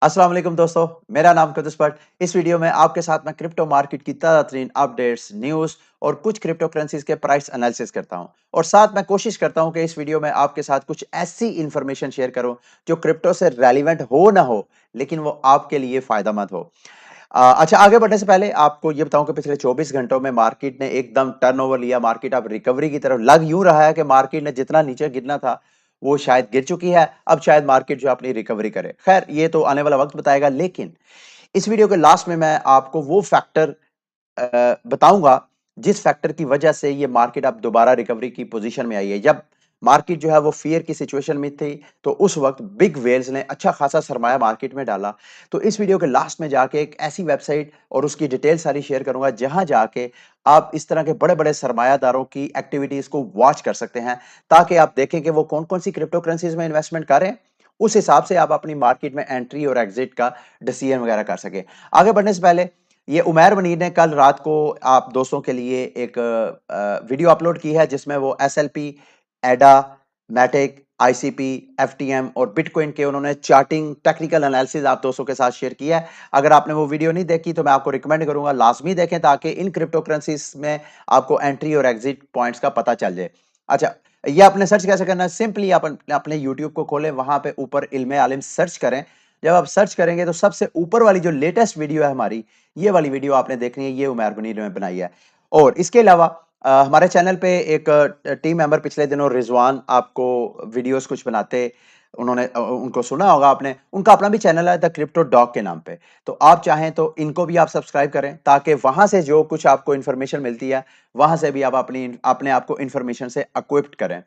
अस्सलाम वालेकुम दोस्तों, मेरा नाम कुदस बट। इस वीडियो में आपके साथ मैं क्रिप्टो मार्केट की ताज़ा तरीन अपडेट्स, न्यूज़ और कुछ क्रिप्टो करेंसीज के प्राइस एनालिसिस करता हूं। और साथ मैं कोशिश करता हूं कि इस वीडियो में आपके साथ कुछ ऐसी इंफॉर्मेशन शेयर करूं जो क्रिप्टो से रेलिवेंट हो ना हो, लेकिन वो आपके लिए फायदेमंद हो। अच्छा, आगे बढ़ने से पहले आपको ये बताऊं कि पिछले 24 घंटों में मार्केट ने एकदम टर्नओवर लिया। मार्केट अब रिकवरी की तरफ लग यूं रहा है कि मार्केट ने जितना नीचे गिरना था वो शायद गिर चुकी है। अब शायद मार्केट जो अपनी रिकवरी करे। खैर, ये तो आने वाला वक्त बताएगा, लेकिन इस वीडियो के लास्ट में मैं आपको वो फैक्टर बताऊंगा जिस फैक्टर की वजह से ये मार्केट अब दोबारा रिकवरी की पोजीशन में आई है। जब मार्केट जो है वो फियर की सिचुएशन में थी, तो उस वक्त बिग वेल्स ने अच्छा खासा सरमाया मार्केट में डाला। तो इस वीडियो के लास्ट में जाके एक ऐसी वेबसाइट और उसकी डिटेल सारी शेयर करूंगा जहां जाके आप इस तरह के बड़े बड़े सरमायादारों की एक्टिविटीज को वॉच कर सकते हैं, ताकि आप देखें कि वो कौन कौन सी क्रिप्टो करेंसीज में इन्वेस्टमेंट कर रहे हैं। उस हिसाब से आप अपनी मार्केट में एंट्री और एग्जिट का डिसीजन वगैरह कर सके। आगे बढ़ने से पहले, ये उमैर मनीर ने कल रात को आप दोस्तों के लिए एक वीडियो अपलोड की है जिसमें वो एसएलपी, एडा, मैटिक, आईसीपी, एफटीएम और बिटकॉइन के उन्होंने चार्टिंग टेक्निकल एनालिसिस आप दोस्तों के साथ शेयर किया है। अगर आपने वो वीडियो नहीं देखी तो मैं आपको रिकमेंड करूंगा लाजमी देखें, ताकि इन क्रिप्टो करेंसीज में आपको एंट्री और एग्जिट पॉइंट्स का पता चल जाए। अच्छा, ये आपने सर्च कैसे करना है? सिंपली आप अपने यूट्यूब को खोलें, वहां पे ऊपर इल्मे आलिम सर्च करें। जब आप सर्च करेंगे तो सबसे ऊपर वाली जो लेटेस्ट वीडियो है हमारी, ये वाली वीडियो आपने देखनी है। ये उमैर मुनीर ने बनाई है। और इसके अलावा हमारे चैनल पे एक टीम मेंबर पिछले दिनों रिजवान आपको वीडियोस कुछ बनाते, उन्होंने उनको सुना होगा आपने। उनका अपना भी चैनल है द क्रिप्टो डॉग के नाम पे। तो आप चाहें तो इनको भी आप सब्सक्राइब करें, ताकि वहां से जो कुछ आपको इन्फॉर्मेशन मिलती है, वहां से भी आप अपने आप को इन्फॉर्मेशन से इक्विप्ड करें।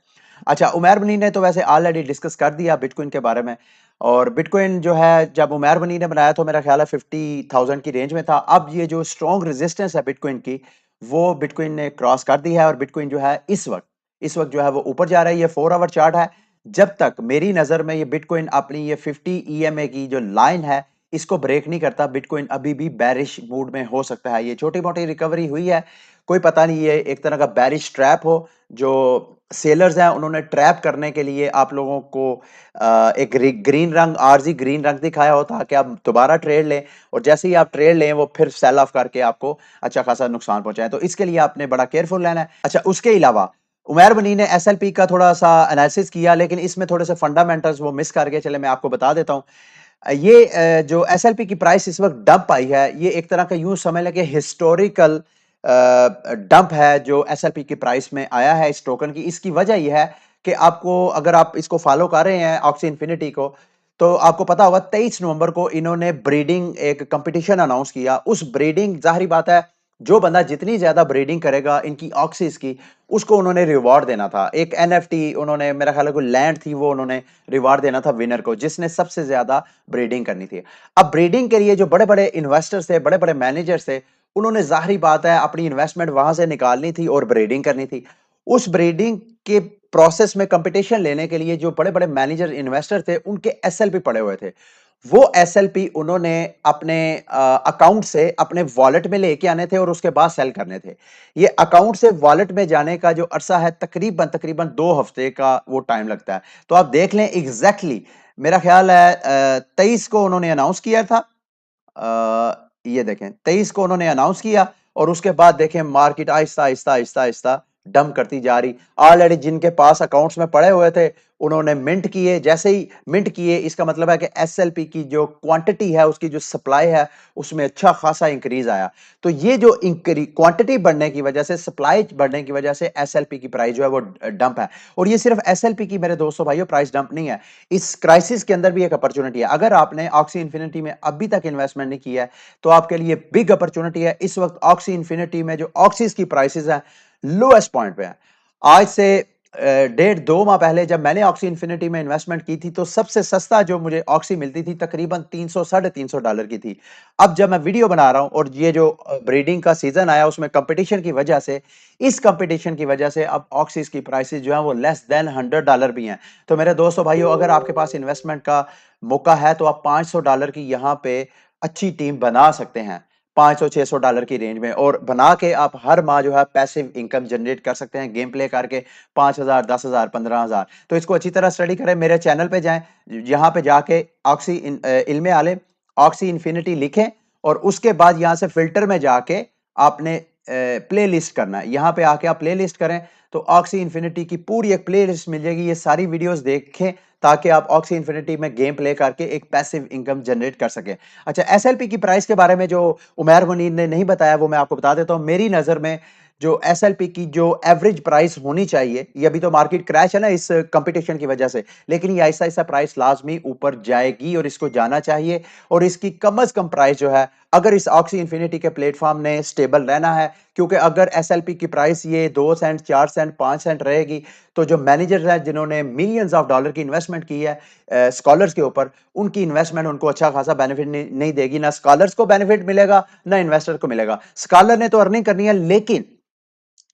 अच्छा, उमैर बनी ने तो वैसे ऑलरेडी डिस्कस कर दिया बिटकॉइन के बारे में। और बिटकॉइन जो है, जब उमैर बनी ने बनाया तो मेरा ख्याल है 50,000 की रेंज में था। अब ये जो स्ट्रॉन्ग रेजिस्टेंस है बिटकॉइन की, वो बिटकॉइन ने क्रॉस कर दी है। और बिटकॉइन जो है इस वक्त जो है वो ऊपर जा रहा है। ये 4 आवर चार्ट है। जब तक मेरी नजर में ये बिटकॉइन अपनी ये 50 ईएमए की जो लाइन है, इसको ब्रेक नहीं करता, बिटकॉइन अभी भी बैरिश मूड में हो सकता है। ये छोटी मोटी रिकवरी हुई है, कोई पता नहीं, ये एक तरह का बैरिश ट्रैप हो जो सेलर्स हैं उन्होंने ट्रैप करने के लिए आप लोगों को एक ग्रीन रंग, आरजी ग्रीन रंग दिखाया हो, ताकि आप दोबारा ट्रेड लें। और जैसे ही आप ट्रेड लें, वो फिर सेल ऑफ करके आपको अच्छा खासा नुकसान पहुंचाए। तो इसके लिए आपने बड़ा केयरफुल रहना है। अच्छा, उसके अलावा उमैर बनी ने एसएलपी का थोड़ा सा एनालिसिस किया, लेकिन इसमें थोड़े से फंडामेंटल्स वो मिस कर गए। चले मैं आपको बता देता हूं। ये जो एसएलपी की प्राइस इस वक्त डंप आई है, ये एक तरह का यूं समझ लें कि हिस्टोरिकल डंप है जो एसएलपी की प्राइस में आया है इस टोकन की। इसकी वजह यह है कि आपको, अगर आप इसको फॉलो कर रहे हैं ऑक्सी इन्फिनिटी को, तो आपको पता होगा 23 नवंबर को इन्होंने ब्रीडिंग एक कंपटीशन अनाउंस किया। उस ब्रीडिंग, जाहिर बात है, जो बंदा जितनी ज्यादा ब्रीडिंग करेगा इनकी ऑक्सीज की, उसको उन्होंने रिवॉर्ड देना था। एक एनएफटी उन्होंने, मेरा ख्याल है कोई लैंड थी, वो उन्होंने रिवॉर्ड देना था विनर को जिसने सबसे ज्यादा ब्रीडिंग करनी थी। अब ब्रीडिंग के लिए जो बड़े बड़े इन्वेस्टर्स थे, बड़े बड़े मैनेजर्स थे, उन्होंने जाहिर बात है अपनी इन्वेस्टमेंट वहां से निकालनी थी और ब्रीडिंग करनी थी। उस ब्रीडिंग के प्रोसेस में कंपटीशन लेने के लिए जो बड़े बड़े मैनेजर इन्वेस्टर थे, उनके एसएलपी पड़े हुए थे। वो एसएलपी उन्होंने अपने अकाउंट से अपने वॉलेट में लेके आने थे और उसके बाद सेल करने थे। ये अकाउंट से वॉलेट में जाने का जो अरसा है, तकरीबन तकरीबन 2 हफ्ते का वो टाइम लगता है। तो आप देख लें एग्जैक्टली, मेरा ख्याल है 23 को उन्होंने अनाउंस किया था। ये देखें, 23 को उन्होंने अनाउंस किया और उसके बाद देखें मार्केट आहिस्ता आहिस्ता आहिस्ता आहिस्ता डंप करती जा रही। ऑलरेडी जिनके पास अकाउंट्स में पड़े हुए थे, उन्होंने मिंट किए। जैसे ही मिंट किए, इसका मतलब है कि एसएलपी की जो क्वांटिटी है, उसकी जो सप्लाई है, उसमें अच्छा खासा इंक्रीज आया। तो ये जो क्वांटिटी बढ़ने की वजह से, सप्लाई बढ़ने की वजह से एसएलपी की प्राइस जो है वो डंप है। और ये सिर्फ एसएलपी की, मेरे दोस्तों भाइयों, प्राइस डंप नहीं है। इस क्राइसिस के अंदर भी एक अपॉर्चुनिटी है। अगर आपने ऑक्सी इन्फिनिटी में अभी तक इन्वेस्टमेंट नहीं किया है, तो आपके लिए बिग अपॉर्चुनिटी है। इस वक्त ऑक्सी इन्फिनिटी में जो ऑक्सीज की प्राइसेस हैं, लोएस्ट पॉइंट पे है। आज से 1.5-2 माह पहले जब मैंने ऑक्सी इन्फिनिटी में इन्वेस्टमेंट की थी, तो सबसे सस्ता जो मुझे ऑक्सी मिलती थी तकरीबन 300 $350 की थी। अब जब मैं वीडियो बना रहा हूं और ये जो ब्रीडिंग का सीजन आया, उसमें कंपटीशन की वजह से, इस कंपटीशन की वजह से अब ऑक्सीज की प्राइसेस जो है वो लेस देन $100 भी हैं। तो मेरे दोस्तों भाइयों, अगर आपके पास इन्वेस्टमेंट का मौका है, तो आप $500 की यहां पे अच्छी टीम बना सकते हैं। $500-600 की रेंज में, और बना के आप हर माह जो है पैसिव इनकम जनरेट कर सकते हैं गेम प्ले करके 5,000, 10,000, 15,000। तो इसको अच्छी तरह स्टडी करें, मेरे चैनल पे जाएं, यहाँ पे जाके इल्मे आलिम ऑक्सी इन्फिनिटी लिखें, और उसके बाद यहाँ से फिल्टर में जाके आपने प्ले लिस्ट करना है। यहाँ पे आके आप प्ले लिस्ट करें तो ऑक्सी इन्फिनिटी की पूरी एक प्ले लिस्ट मिल जाएगी। ये सारी वीडियोस देखें ताकि आप ऑक्सी इन्फिनिटी में गेम प्ले करके एक पैसिव इनकम जनरेट कर सकें। अच्छा, एसएलपी की प्राइस के बारे में जो उमैर मुनीर ने नहीं बताया वो मैं आपको बता देता हूँ। मेरी नज़र में जो एसएलपी की जो एवरेज प्राइस होनी चाहिए, ये अभी तो मार्केट क्रैश है ना इस कंपटीशन की वजह से, लेकिन ये ऐसा ऐसा प्राइस लाजमी ऊपर जाएगी और इसको जाना चाहिए। और इसकी कम से कम प्राइस जो है, अगर इस ऑक्सी इन्फिनिटी के प्लेटफॉर्म ने स्टेबल रहना है, क्योंकि अगर एसएलपी की प्राइस ये 2 सेंट, 4 सेंट, 5 सेंट रहेगी तो जो मैनेजर्स हैं जिन्होंने मिलियंस ऑफ डॉलर की इन्वेस्टमेंट की है स्कॉलर्स के ऊपर, उनकी इन्वेस्टमेंट उनको अच्छा खासा बेनिफिट नहीं देगी। ना स्कॉलर्स को बेनिफिट मिलेगा, ना इन्वेस्टर को मिलेगा। स्कॉलर ने तो अर्निंग करनी है, लेकिन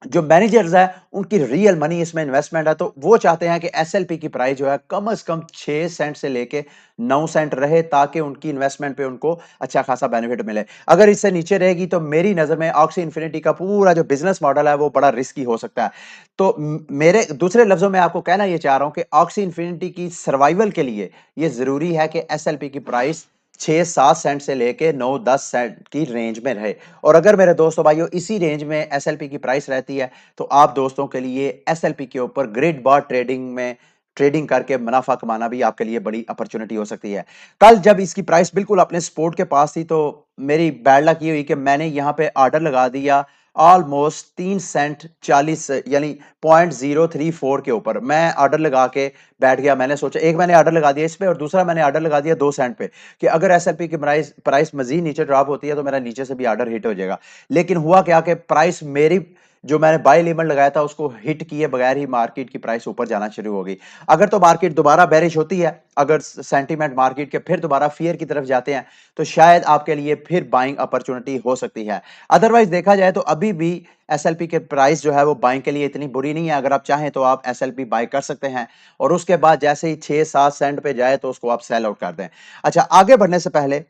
जो मैनेजर्स है उनकी रियल मनी इसमें इन्वेस्टमेंट है, तो वो चाहते हैं कि एसएलपी की प्राइस जो है कम से कम 6 सेंट से लेके 9 सेंट रहे, ताकि उनकी इन्वेस्टमेंट पे उनको अच्छा खासा बेनिफिट मिले। अगर इससे नीचे रहेगी तो मेरी नजर में ऑक्सी इन्फिनिटी का पूरा जो बिजनेस मॉडल है वो बड़ा रिस्की हो सकता है। तो मेरे दूसरे लफ्जों में आपको कहना ये चाह रहा हूं कि ऑक्सी इन्फिनिटी की सर्वाइवल के लिए ये जरूरी है कि एसएलपी की प्राइस 6-7 सेंट से लेके 9-10 सेंट की रेंज में रहे। और अगर मेरे दोस्तों भाइयों इसी रेंज में एसएलपी की प्राइस रहती है तो आप दोस्तों के लिए एसएलपी के ऊपर ग्रेट बार ट्रेडिंग में ट्रेडिंग करके मुनाफा कमाना भी आपके लिए बड़ी अपॉर्चुनिटी हो सकती है। कल जब इसकी प्राइस बिल्कुल अपने सपोर्ट के पास थी तो मेरी बैड लक ये हुई कि मैंने यहाँ पे ऑर्डर लगा दिया ऑलमोस्ट 3 सेंट 40 यानी 0.034 के ऊपर मैं ऑर्डर लगा के बैठ गया। मैंने सोचा, एक मैंने ऑर्डर लगा दिया इस पे और दूसरा मैंने ऑर्डर लगा दिया 2 सेंट पे कि अगर एसएलपी की प्राइस मजीद नीचे ड्रॉप होती है तो मेरा नीचे से भी ऑर्डर हिट हो जाएगा। लेकिन हुआ क्या कि प्राइस मेरी जो मैंने बाय लिमिट लगाया था उसको हिट किए बगैर ही मार्केट की प्राइस ऊपर जाना शुरू हो गई। अगर तो मार्केट दोबारा बेरिश होती है, अगर सेंटीमेंट मार्केट के फिर दोबारा फियर की तरफ जाते हैं तो शायद आपके लिए फिर बाइंग अपॉर्चुनिटी हो सकती है। अदरवाइज देखा जाए तो अभी भी एसएलपी के प्राइस जो है वो बाइंग के लिए इतनी बुरी नहीं है। अगर आप चाहें तो आप एसएलपी बाय कर सकते हैं और उसके बाद जैसे ही 6-7 सेंट पे जाए तो उसको आप सेल आउट कर दें। अच्छा, आगे बढ़ने से पहले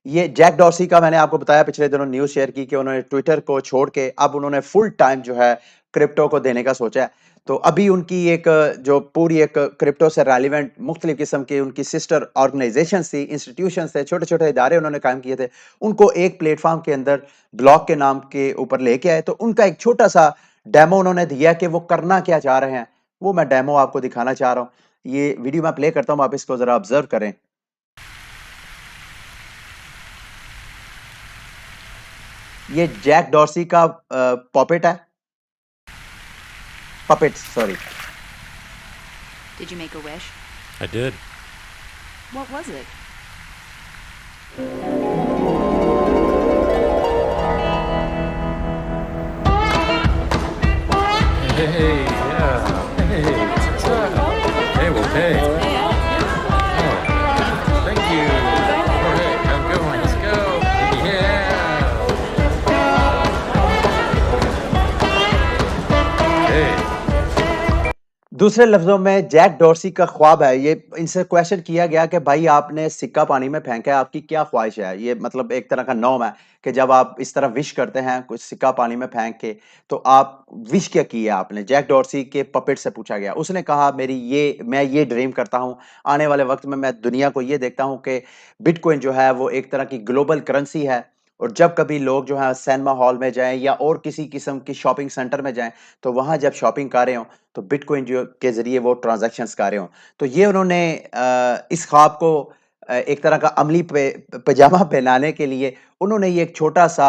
ये जैक डॉर्सी का मैंने आपको बताया पिछले दिनों न्यूज़ शेयर की कि उन्होंने ट्विटर को छोड़ के अब उन्होंने फुल टाइम जो है क्रिप्टो को देने का सोचा है। तो अभी उनकी एक जो पूरी एक क्रिप्टो से रेलिवेंट मुख्तलिफ किस्म की उनकी सिस्टर ऑर्गेनाइजेशंस थी, इंस्टीट्यूशंस थे, छोटे-छोटे इदारे उन्होंने कायम किए थे। उनको एक प्लेटफ़ॉर्म के अंदर ब्लॉक के नाम के ऊपर लेके आए। तो उनका एक छोटा-सा डेमो उन्होंने दिया कि वो करना क्या चाह रहे हैं। वो मैं डेमो आपको दिखाना चाह रहा हूँ। ये वीडियो मैं प्ले करता हूँ, आप इसको ज़रा ऑब्ज़र्व करें। ये जैक डॉर्सी का पॉपेट है, puppet sorry. Did you make a wish? I did. What was it? Hey, yeah. Hey, what's up? Hey, well, hey. Oh, thank you. All right, have a good one. Let's go. Yeah. Hey. दूसरे लफ्जों में Jack Dorsey का ख्वाब है ये। इनसे question किया गया कि भाई आपने सिक्का पानी में फेंका है, आपकी क्या ख्वाहिश है? ये मतलब एक तरह का नॉम है कि जब आप इस तरह विश करते हैं कुछ सिक्का पानी में फेंक के, तो आप विश क्या की है आपने? जैक डॉर्सी के पपेट से पूछा गया। उसने कहा मैं ये ड्रीम करता हूँ, आने वाले वक्त में मैं दुनिया को ये देखता हूँ कि बिटकॉइन जो है वो एक तरह की ग्लोबल करेंसी है, और जब कभी लोग जो है सिनेमा हॉल में जाएं या और किसी किस्म की शॉपिंग सेंटर में जाएं तो वहां जब शॉपिंग कर रहे हो तो बिटकॉइन जो के जरिए वो ट्रांजैक्शंस कर रहे हो। तो ये उन्होंने इस ख्वाब को एक तरह का अमली पैजामा पहनाने के लिए उन्होंने ये एक छोटा सा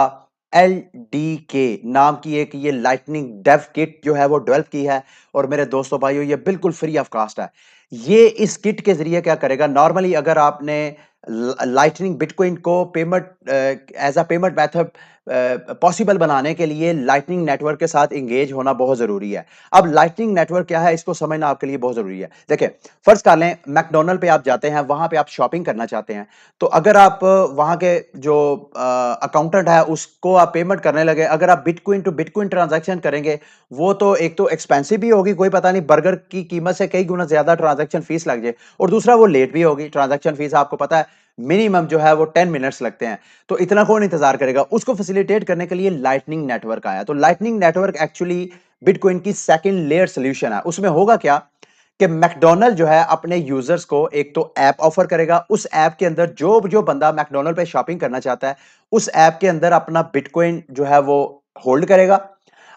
LDK नाम की एक ये लाइटनिंग डेव किट जो है वो डेवलप की है। और मेरे दोस्तों भाइयों ये बिल्कुल फ्री ऑफ कॉस्ट है। ये इस किट के जरिए क्या करेगा, नॉर्मली अगर आपने लाइटनिंग बिटकॉइन को payment as a payment method possible बनाने के लिए लाइटनिंग नेटवर्क के साथ एंगेज होना बहुत जरूरी है। अब लाइटनिंग नेटवर्क क्या है इसको समझना आपके लिए बहुत जरूरी है। देखिए, फर्ज कर लें मैकडोनल्ड पे आप जाते हैं, वहां पे आप शॉपिंग करना चाहते हैं, तो अगर आप वहां के जो अकाउंटेंट है उसको आप पेमेंट करने लगे, अगर आप बिटकॉइन टू बिटकॉइन ट्रांजैक्शन करेंगे, वो तो एक तो एक्सपेंसिव भी होगी, कोई पता नहीं बर्गर की कीमत से कई गुना ज्यादा ट्रांजैक्शन फीस लग जाए, और दूसरा वो लेट भी होगी। ट्रांजैक्शन फीस आपको पता है मिनिमम जो है वो 10 मिनट्स लगते हैं। तो इतना कौन इंतजार करेगा? उसको फैसिलिटेट करने के लिए लाइटनिंग नेटवर्क आया। तो लाइटनिंग नेटवर्क एक्चुअली बिटकॉइन की सेकंड लेयर सॉल्यूशन है। उसमें होगा क्या कि मैकडॉनल्ड जो है अपने यूजर्स को एक तो ऐप ऑफर करेगा। उस ऐप के अंदर जो जो बंदा मैकडॉनल्ड पे शॉपिंग करना चाहता है, उस ऐप के अंदर अपना बिटकॉइन जो है वो होल्ड करेगा।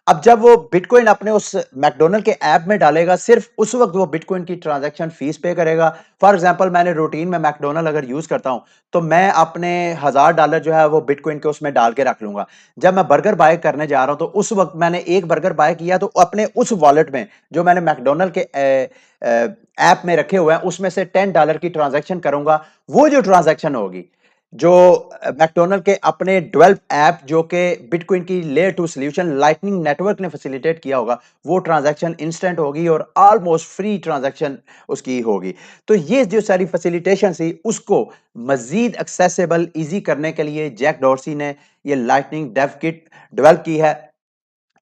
अब जब वो बिटकॉइन अपने उस मैकडॉनल्ड के ऐप में डालेगा, सिर्फ उस वक्त वो बिटकॉइन की ट्रांजैक्शन फीस पे करेगा। फॉर एग्जांपल मैंने रूटीन में मैकडॉनल्ड अगर यूज करता हूं, तो मैं अपने $1000 जो है वो बिटकॉइन के उसमें डाल के रख लूंगा। जब मैं बर्गर बाय करने जा रहा हूं, तो उस वक्त मैंने एक बर्गर बाय किया, तो अपने उस वॉलेट में जो मैंने मैकडॉनल्ड के ऐप में रखे हुए हैं, उसमें से $10 की ट्रांजैक्शन करूंगा। वो जो ट्रांजैक्शन होगी, जो मैकडॉनल्ड के अपने डेवलप ऐप जो कि बिटकॉइन की लेयर 2 सॉल्यूशन लाइटनिंग नेटवर्क ने फैसिलिटेट किया होगा, वो ट्रांजैक्शन इंस्टेंट होगी और ऑलमोस्ट फ्री ट्रांजैक्शन उसकी होगी। तो ये जो सारी फैसिलिटेशन थी, उसको मजीद एक्सेसिबल इजी करने के लिए जैक डॉर्सी ने ये लाइटनिंग डेव किट डेवलप की है।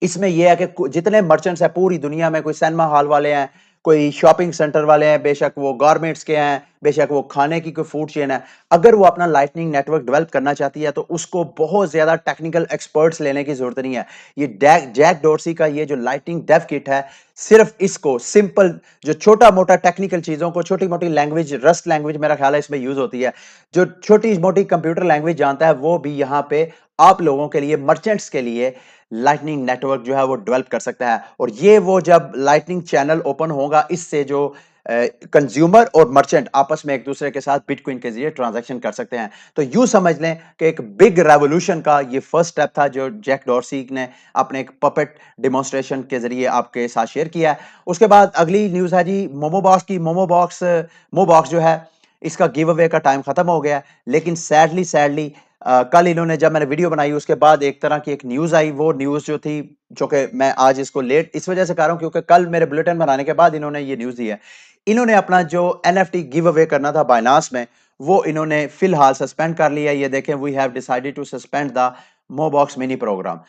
इसमें यह है कि जितने मर्चेंट्स हैं पूरी दुनिया में, कोई सिनेमा हॉल वाले हैं, कोई शॉपिंग सेंटर वाले हैं, बेशक वो गारमेंट्स के हैं, बेशक वो खाने की कोई फूड चेन है, अगर वो अपना लाइटनिंग नेटवर्क डेवलप करना चाहती है, तो उसको बहुत ज्यादा टेक्निकल एक्सपर्ट्स लेने की जरूरत नहीं है। ये जैक डॉर्सी का ये जो लाइटनिंग डेव किट है, सिर्फ इसको सिंपल जो छोटा मोटा टेक्निकल चीजों को, छोटी मोटी लैंग्वेज, रस्ट लैंग्वेज मेरा ख्याल है इसमें यूज होती है, जो छोटी मोटी कंप्यूटर लैंग्वेज जानता है, वो भी यहाँ पे आप लोगों के लिए, मर्चेंट्स के लिए लाइटनिंग नेटवर्क जो है वो डेवलप कर सकता है। और ये वो जब लाइटनिंग चैनल ओपन होगा, इससे जो कंज्यूमर और मर्चेंट आपस में एक दूसरे के साथ बिटकॉइन के जरिए ट्रांजैक्शन कर सकते हैं। तो यूं समझ लें कि एक बिग रेवोल्यूशन का ये फर्स्ट स्टेप था जो जैक डॉर्सी ने अपने एक पपेट डेमोन्स्ट्रेशन के जरिए आपके साथ शेयर किया है। उसके बाद अगली न्यूज है जी मोमोबॉक्स की। मोबॉक्स जो है, इसका गिव अवे का टाइम खत्म हो गया है, लेकिन सैडली सैडली कल इन्होंने, जब मैंने वीडियो बनाई उसके बाद एक तरह की एक न्यूज आई। वो न्यूज जो थी, जो कि मैं आज इसको लेट इस वजह से कर रहा हूं क्योंकि कल मेरे बुलेटिन बनाने के बाद इन्होंने ये न्यूज दी है। इन्होंने अपना जो एनएफटी गिव अवे करना था बाइनांस में, वो इन्होंने फिलहाल सस्पेंड कर लिया। ये देखें, we have decided to suspend the Mobox mini program.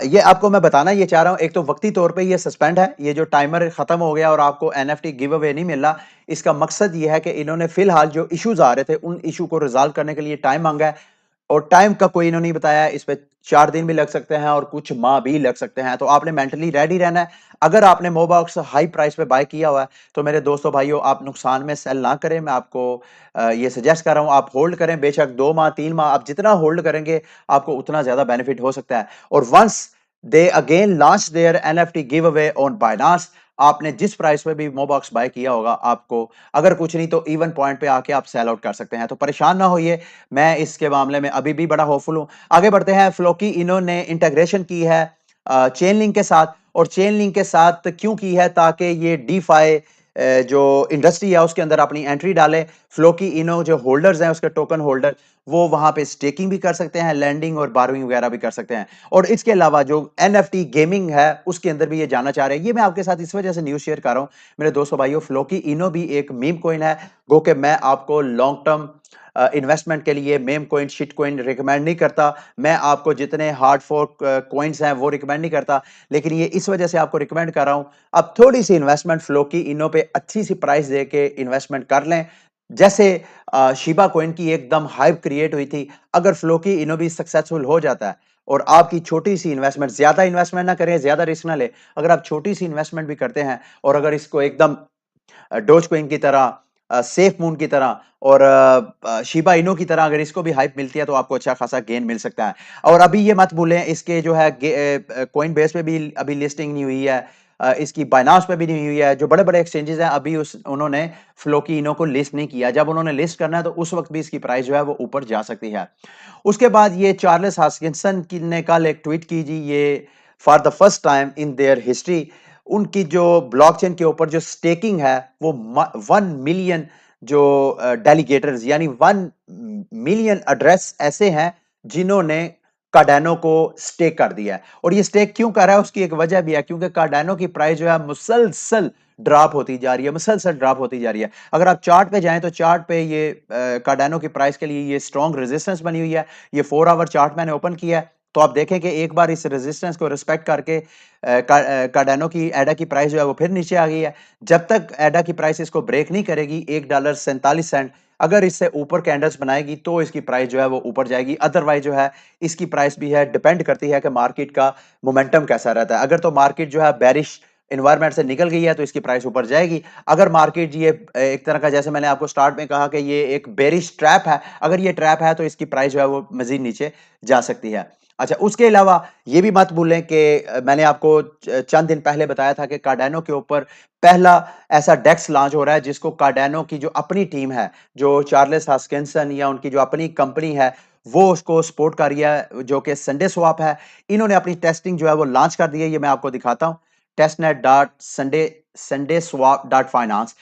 ये आपको मैं बताना ये चाह रहा हूं, एक तो वक्ती तौर पे ये सस्पेंड है, ये जो टाइमर खत्म हो गया और आपको एनएफटी गिव अवे नहीं मिल रहा। इसका मकसद ये है कि इन्होंने फिलहाल जो इश्यूज आ रहे थे, उन इशू को रिजॉल्व करने के लिए टाइम मांगा है। और टाइम का कोई इन्होंने नहीं बताया, इस पे 4 दिन भी लग सकते हैं और कुछ माह भी लग सकते हैं। तो आपने मेंटली रेडी रहना है। अगर आपने मोबॉक्स हाई प्राइस पे बाय किया हुआ है, तो मेरे दोस्तों भाइयों, आप नुकसान में सेल ना करें। मैं आपको ये सजेस्ट कर रहा हूं, आप होल्ड करें। बेशक 2 माह 3 माह आप जितना होल्ड करेंगे, आपको उतना ज्यादा बेनिफिट हो सकता है। और once they again launch their NFT give away on Binance, आपने जिस प्राइस पे भी मोबॉक्स बाय किया होगा, आपको अगर कुछ नहीं तो इवन पॉइंट पे आके आप सेल आउट कर सकते हैं। तो परेशान ना होइए, मैं इसके मामले में अभी भी बड़ा होपफुल हूं। आगे बढ़ते हैं। फ्लोकी इन्होंने इंटीग्रेशन की है चेन लिंक के साथ। और चेन लिंक के साथ क्यों की है? ताकि ये डीफाई जो इंडस्ट्री है उसके अंदर अपनी एंट्री डाले। फ्लोकी इनो जो होल्डर्स हैं, उसके टोकन होल्डर, वो वहां पे स्टेकिंग भी कर सकते हैं, लैंडिंग और बारोइंग वगैरह भी कर सकते हैं। और इसके अलावा जो एनएफटी गेमिंग है, उसके अंदर भी ये जाना चाह रहे हैं। ये मैं आपके साथ इस वजह से न्यूज शेयर कर रहा हूं मेरे दोस्तों भाइयों। फ्लोकी इनो भी एक मीम कॉइन है, गो कि मैं आपको लॉन्ग टर्म इन्वेस्टमेंट के लिए ma'am coin, shit coin recommend नहीं करता। मैं आपको जितने हार्ड फोर्क कॉइन्स हैं वो रिकमेंड नहीं करता, लेकिन ये इस वजह से आपको रिकमेंड कर रहा हूं। अब थोड़ी सी इन्वेस्टमेंट फ्लोकी इनो पे अच्छी सी प्राइस दे के इन्वेस्टमेंट कर लें। जैसे शिबा कॉइन की एकदम हाइप क्रिएट हुई थी, अगर फ्लोकी इनो भी सक्सेसफुल हो जाता है और आपकी छोटी सी इन्वेस्टमेंट, ज्यादा इन्वेस्टमेंट ना करें, ज्यादा रिस्क ना ले, अगर आप छोटी सी इन्वेस्टमेंट भी करते हैं और अगर इसको एकदम डोज कोइन की तरह, सेफ मून की तरह और शिबा इनो की तरह अगर इसको भी हाइप मिलती है, तो आपको अच्छा खासा गेन मिल सकता है। और अभी ये मत भूलें, इसके जो है कॉइन बेस पे भी अभी लिस्टिंग नहीं हुई है, इसकी बाइनांस पे भी नहीं हुई है। जो बड़े बड़े एक्सचेंजेस हैं, अभी उन्होंने फ्लोकी इनो को लिस्ट नहीं किया। जब उन्होंने लिस्ट करना है, तो उस वक्त भी इसकी प्राइस जो है वो ऊपर जा सकती है। उसके बाद ये चार्ल्स हॉस्किंसन ने कल एक ट्वीट की जी, ये for the first time in their history उनकी जो ब्लॉकचेन के ऊपर जो स्टेकिंग है, वो 1 मिलियन जो डेलीगेटर्स, यानी 1 मिलियन एड्रेस ऐसे हैं जिन्होंने कार्डानो को स्टेक कर दिया है। और ये स्टेक क्यों कर रहा है, उसकी एक वजह भी है, क्योंकि कार्डानो की प्राइस जो है मुसलसल ड्रॉप होती जा रही है, मुसलसल ड्रॉप होती जा रही है। अगर आप चार्ट पे जाएं, तो चार्ट पे ये कार्डानो की प्राइस के लिए ये स्ट्रॉन्ग रेजिस्टेंस बनी हुई है। ये 4 आवर चार्ट मैंने ओपन किया है, तो आप देखें कि एक बार इस रेजिस्टेंस को रिस्पेक्ट करके कार्डानो की एडा की प्राइस जो है वो फिर नीचे आ गई है। जब तक एडा की प्राइस इसको ब्रेक नहीं करेगी, $1.47 अगर इससे ऊपर कैंडल्स बनाएगी तो इसकी प्राइस जो है वो ऊपर जाएगी, अदरवाइज जो है इसकी प्राइस भी है डिपेंड करती है कि मार्केट का मोमेंटम कैसा रहता है। अगर तो मार्केट जो है बेरिश एनवायरनमेंट से निकल गई है तो इसकी प्राइस ऊपर जाएगी। अगर मार्केट ये एक तरह का, जैसे मैंने आपको स्टार्ट में कहा कि ये एक बेरिश ट्रैप है, अगर ये ट्रैप है तो इसकी प्राइस जो है वो मजीद नीचे जा सकती है। अच्छा, उसके अलावा ये भी मत भूलें कि मैंने आपको चंद दिन पहले बताया था कि कार्डानो के ऊपर पहला ऐसा डेक्स लॉन्च हो रहा है जिसको कार्डानो की जो अपनी टीम है, जो चार्ल्स हॉस्किंसन या उनकी जो अपनी कंपनी है, वो उसको सपोर्ट कर रही है, जो कि संडे स्वैप है। इन्होंने अपनी टेस्टिंग जो है वो लॉन्च कर दी है, ये मैं आपको दिखाता हूं। testnet.sundaySwap.finance,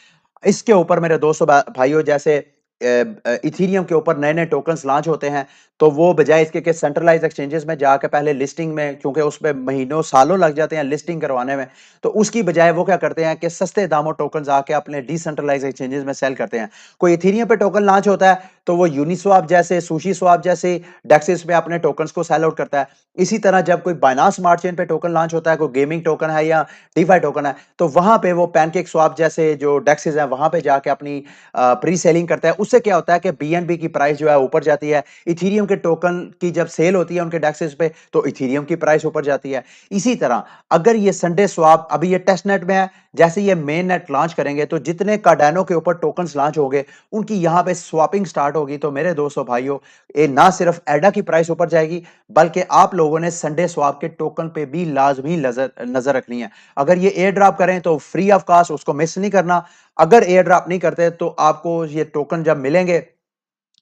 इसके ऊपर मेरे दोस्तों भाइयों, जैसे इथीरियम के ऊपर नए नए टोकन्स लॉन्च होते हैं, तो वो बजाय इसके कि सेंट्रलाइज एक्सचेंजेस में जाकर पहले लिस्टिंग में, क्योंकि उसमें महीनों सालों लग जाते हैं लिस्टिंग करवाने में, तो उसकी बजाय वो क्या करते हैं कि सस्ते दामों टोकन्स आके अपने डिसेंट्रलाइज एक्सचेंजेस में सेल करते हैं। कोई इथीरियम पे टोकन लॉन्च होता है तो वो यूनिस्वाप जैसे, सुशी स्वाप जैसे डेक्सेस पे अपने टोकन्स को सेल आउट करता है। इसी तरह जब कोई बाइनांस स्मार्ट चेन पे टोकन लॉन्च होता है, कोई गेमिंग टोकन है या डीफाई टोकन है, तो वहां पे वो पैनकेक स्वाप जैसे जो डेक्सेस हैं वहां पे जाके अपनी प्री सेलिंग करता है। उससे क्या होता है कि बीएनबी की प्राइस जो है ऊपर जाती है। इथीरियम के टोकन की जब सेल होती है उनके डेक्सेस पे, तो इथीरियम की प्राइस ऊपर जाती है। इसी तरह अगर ये संडे स्वाप अभी ये टेस्ट नेट में है, जैसे ये मेन नेट लॉन्च करेंगे तो जितने कार्डानो के ऊपर टोकन्स लॉन्च होंगे उनकी यहां पे स्वापिंग स्टार्ट होगी। तो मेरे दोस्तों भाइयों, ये ना सिर्फ एडा की प्राइस ऊपर जाएगी, बल्कि आप लोगों ने संडे स्वैप के टोकन पे भी लाजमी नजर नजर रखनी है। अगर ये एयर ड्रॉप करें तो फ्री ऑफ कॉस्ट, उसको मिस नहीं करना। अगर एयर ड्रॉप नहीं करते तो आपको ये टोकन जब मिलेंगे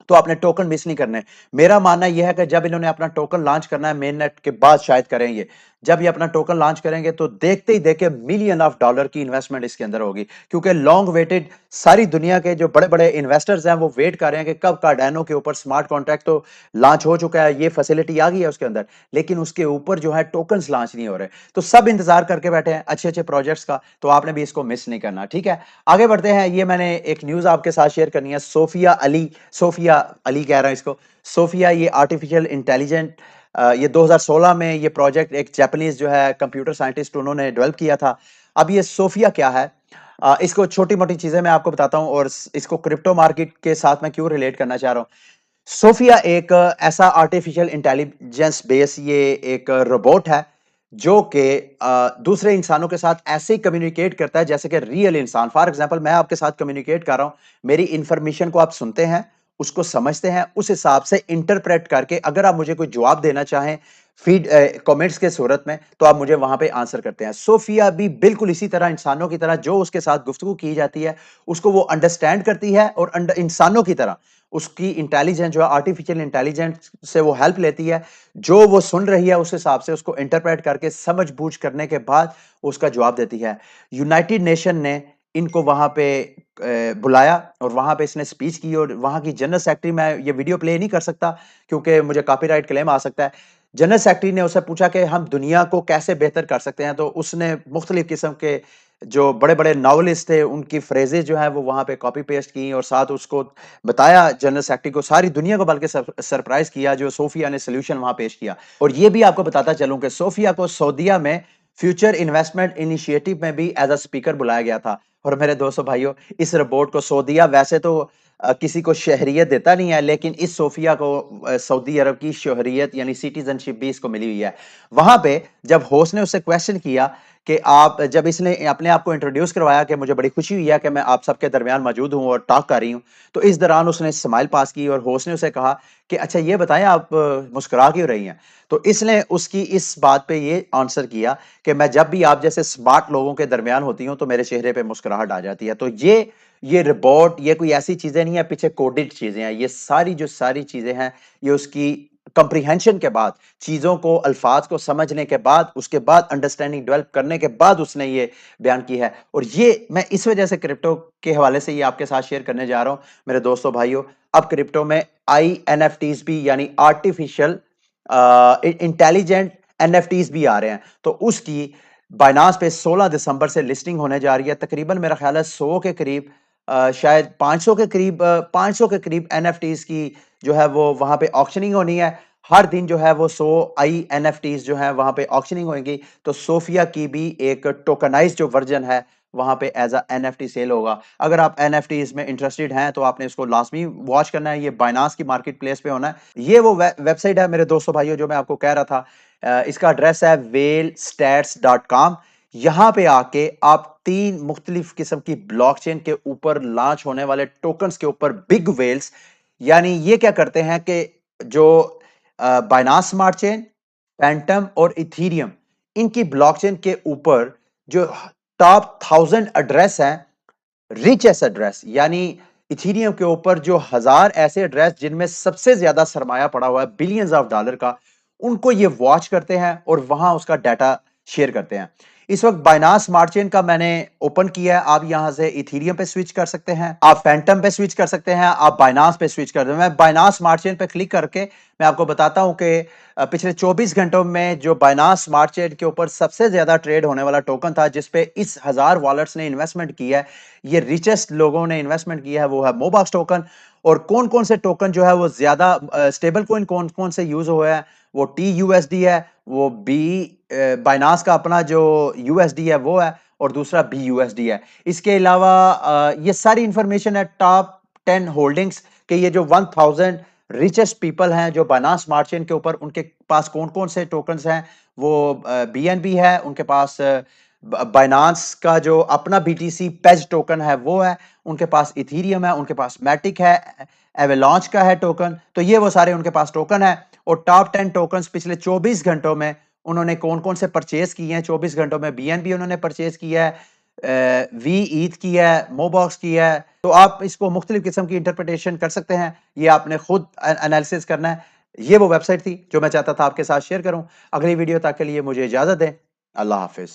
तो आपने टोकन मिस नहीं करने। मेरा मानना यह है कि जब इन्होंने अपना टोकन लॉन्च करना है, मेन नेट के बाद शायद करेंगे, जब ये अपना टोकन लॉन्च करेंगे तो देखते ही देखे मिलियन ऑफ डॉलर की इन्वेस्टमेंट इसके अंदर होगी, क्योंकि लॉन्ग वेटेड सारी दुनिया के जो बड़े बड़े इन्वेस्टर्स हैं वो वेट कर रहे हैं कि कब कार्डानो के ऊपर स्मार्ट कॉन्ट्रैक्ट तो लॉन्च हो चुका है, ये फैसिलिटी आ गई है उसके अंदर, लेकिन उसके ऊपर जो है टोकन्स लॉन्च नहीं हो रहे। तो सब इंतजार करके बैठे हैं अच्छे अच्छे प्रोजेक्ट्स का, तो आपने भी इसको मिस नहीं करना। ठीक है, आगे बढ़ते हैं। ये मैंने एक न्यूज आपके साथ शेयर करनी है। सोफिया अली कह रहा हूं इसको, सोफिया, ये आर्टिफिशियल इंटेलिजेंट, ये 2016 में ये प्रोजेक्ट एक जापानीज जो है कंप्यूटर साइंटिस्ट उन्होंने डेवलप किया था। अब ये सोफिया क्या है, इसको छोटी मोटी चीजें मैं आपको बताता हूं और इसको क्रिप्टो मार्केट के साथ मैं क्यों रिलेट करना चाह रहा हूं। सोफिया एक ऐसा आर्टिफिशियल इंटेलिजेंस बेस ये एक रोबोट है जो कि दूसरे इंसानों के साथ ऐसे ही कम्युनिकेट करता है जैसे कि रियल इंसान। फॉर एग्जांपल, मैं आपके साथ कम्युनिकेट कर रहा हूं, मेरी इंफॉर्मेशन को आप सुनते हैं, उसको समझते हैं, उस हिसाब से इंटरप्रेट करके अगर आप मुझे कोई जवाब देना चाहें फीड कमेंट्स के सूरत में, तो आप मुझे वहां पे आंसर करते हैं। सोफिया भी बिल्कुल इसी तरह इंसानों की तरह जो उसके साथ गुफ्तगू की जाती है उसको वो अंडरस्टैंड करती है, और इंसानों की तरह उसकी इंटेलिजेंस जो है, आर्टिफिशियल इंटेलिजेंस से वो हेल्प लेती है। जो वो सुन रही है उस हिसाब से उसको इंटरप्रेट करके समझ बूझ करने के बाद उसका जवाब देती है। यूनाइटेड नेशन ने इनको वहां पे बुलाया और वहां पे इसने स्पीच की, और वहां की जनरल सेक्रेटरी, मैं ये वीडियो प्ले नहीं कर सकता क्योंकि मुझे कॉपीराइट क्लेम आ सकता है। जनरल सेक्रेटरी ने उससे पूछा कि हम दुनिया को कैसे बेहतर कर सकते हैं, तो उसने मुख्तलिफ किस्म के जो बड़े बड़े नॉवलिस्ट थे उनकी फ्रेजेस जो है वो वहां पे कॉपी पेस्ट की और साथ उसको बताया जनरल सेक्रेटरी को, सारी दुनिया को बल्कि सरप्राइज किया जो सोफिया ने सोल्यूशन वहां पेश किया। और ये भी आपको बताता चलूं कि सोफिया को सऊदीया में फ्यूचर इन्वेस्टमेंट इनिशिएटिव में भी एज अ स्पीकर बुलाया गया था। और मेरे दोस्तों भाइयों, इस रिपोर्ट को सऊदीया वैसे तो किसी को शहरियत देता नहीं है, लेकिन इस सोफिया को सऊदी अरब की शहरियत यानी सिटीजनशिप भी इसको मिली हुई है। वहां पे जब होस्ट ने उससे क्वेश्चन किया कि आप, जब इसने अपने आप को इंट्रोड्यूस करवाया कि मुझे बड़ी खुशी हुई है कि मैं आप सबके दरमियान मौजूद हूं और टॉक कर रही हूं, तो इस दौरान उसने स्माइल पास की और होस्ट ने उसे कहा कि अच्छा ये बताएं आप मुस्कुरा क्यों रही हैं। तो इसने उसकी इस बात पे ये आंसर किया कि मैं जब भी आप जैसे स्मार्ट लोगों के दरमियान होती हूं तो मेरे चेहरे पे मुस्कुराहट आ जाती है। तो ये रिपोर्ट, ये कोई ऐसी चीजें नहीं है पीछे कोडेड चीजें हैं, ये सारी जो सारी चीजें हैं ये उसकी कंप्रीहेंशन के बाद, चीजों को, अल्फाज को समझने के बाद, उसके बाद अंडरस्टैंडिंग डेवलप करने के बाद उसने ये बयान की है। और ये मैं इस वजह से क्रिप्टो के हवाले से ये आपके साथ शेयर करने जा रहा हूं मेरे दोस्तों भाइयों। अब क्रिप्टो में INFTs भी, यानी आर्टिफिशियल इंटेलिजेंट NFTs भी आ रहे हैं। तो उसकी बाइनांस पे 16 दिसंबर से लिस्टिंग होने जा रही है। तकरीबन मेरा ख्याल है 100 के करीब, शायद 500 के करीब, 500 के करीब NFTs की जो है वो वहां पे ऑक्शनिंग होनी है। हर दिन जो है वो 100 INFTs जो है वहां पे ऑक्शनिंग होंगी। तो सोफिया की भी एक टोकनाइज जो वर्जन है वहाँ पे एज़ अ एनएफटी सेल होगा। अगर आप एनएफटीज़ में इंटरेस्टेड हैं तो आपने इसको लाज़मी वॉच करना है, ये बाइनांस की मार्केट प्लेस पे होना है। ये वो वेबसाइट है मेरे दोस्तों भाइयों जो मैं आपको कह रहा था। इसका एड्रेस है whalestats.com। यहाँ पे आके आप 3 मुख्तलिफ किस्म की ब्लॉकचेन के ऊपर लॉन्च होने वाले टोकन्स के ऊपर बिग व्हेल्स, यानी ये क्या करते हैं कि जो बाइनांस स्मार्ट चेन, फैंटम और इथेरियम, इनकी ब्लॉकचेन के ऊपर जो टॉप 1000 एड्रेस हैं, रिचेस्ट एड्रेस, यानी इथेरियम के ऊपर जो 1000 ऐसे एड्रेस जिनमें सबसे ज्यादा सरमाया पड़ा हुआ है बिलियंस ऑफ डॉलर का, उनको ये वॉच करते हैं और वहां उसका डाटा शेयर करते हैं। इस वक्त बाइनांस स्मार्ट चेन का मैंने ओपन किया है। आप यहां से इथेरियम पे स्विच कर सकते हैं, आप फैंटम पे स्विच कर सकते हैं, आप बाइनांस पे स्विच कर सकते हैं। मैं बाइनांस स्मार्ट चेन पे क्लिक करके मैं आपको बताता हूं कि पिछले 24 घंटों में जो बाइनांस स्मार्ट चेन के ऊपर सबसे ज्यादा ट्रेड होने वाला टोकन था, जिसपे इस 1000 वॉलेट्स ने इन्वेस्टमेंट किया है, ये रिचेस्ट लोगों ने इन्वेस्टमेंट किया है, वो है मोबॉक्स टोकन। और कौन कौन से टोकन जो है वो ज्यादा स्टेबल कॉइन कौन कौन से यूज हुए हैं, वो TUSD है, वो बी बाइनांस का अपना जो USD है वो है, और दूसरा BUSD है। इसके अलावा ये सारी इंफॉर्मेशन है टॉप 10 होल्डिंग्स के, ये जो 1000 रिचेस्ट पीपल हैं जो बाइनांस स्मार्ट चेन के ऊपर, उनके पास कौन कौन से टोकन्स हैं। वो BNB है, उनके पास बाइनांस का जो अपना BTC पेज टोकन है वो है, उनके पास इथेरियम है, उनके पास मैटिक है, एवेलॉन्च का है टोकन। तो ये वो सारे उनके पास टोकन है। और टॉप 10 टोकन्स पिछले 24 घंटों में उन्होंने कौन कौन से परचेज किए हैं। 24 घंटों में BNB उन्होंने परचेज किया है, वी ईथ किया है, मोबॉक्स किया है। तो आप इसको मुख्तलिफ किस्म की इंटरप्रिटेशन कर सकते हैं, ये आपने खुद एनालिसिस करना है। ये वो वेबसाइट थी जो मैं चाहता था आपके साथ शेयर करूं। अगली वीडियो तक के लिए मुझे इजाजत दें। अल्लाह हाफिज।